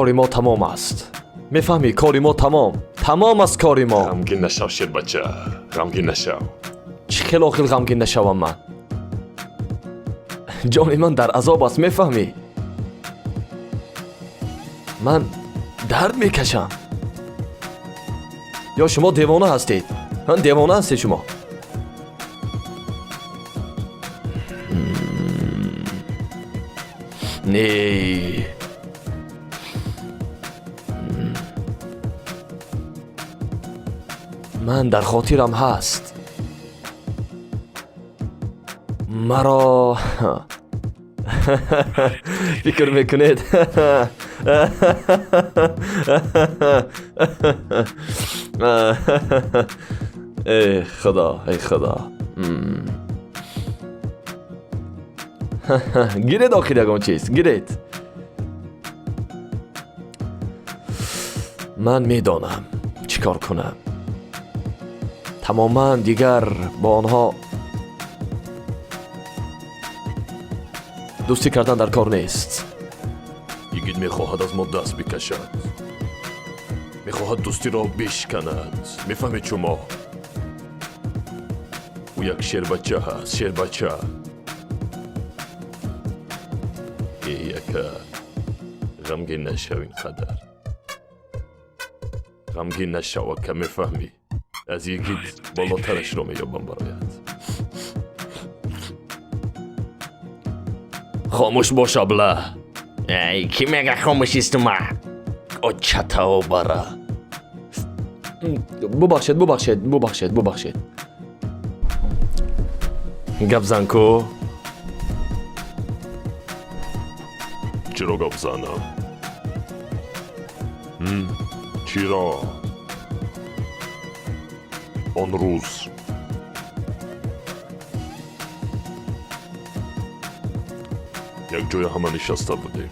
کاری ما تمام است. میفهمی؟ کاری ما تمام است کاری ما. غمگین نشو شیر بچه، غمگین نشو. چی خیلی غمگین نشوم من؟ جان من در عذاب است، میفهمی؟ من درد میکشم. یا شما دیوانه هستید؟ دیوانه هستید شما؟ نه، من در خاطرم هست. مرا فکر میکنید؟ ای خدا، ای خدا. گیرید آخر یکم چیز، گیرید. من میدانم چیکار کنم. تماما دیگر با آنها دوستی کردن در کار نیست. یگید میخواهد از ما دست بکشد، میخواهد دوستی را بشکند. میفهمید شما؟ او یک شیر بچه هست، شیر بچه. غمگین نشو اینقدر، غمگین نشو که میفهمی از یگید بالاترش رو میابم برایت. خاموش باش ابله. ای کی میگه خاموش است ما؟ چتا برا. ببخشید. گپ زن کو. چرا گپ زنم؟ چرا؟ آن روز یک جای همه نشسته بودیم.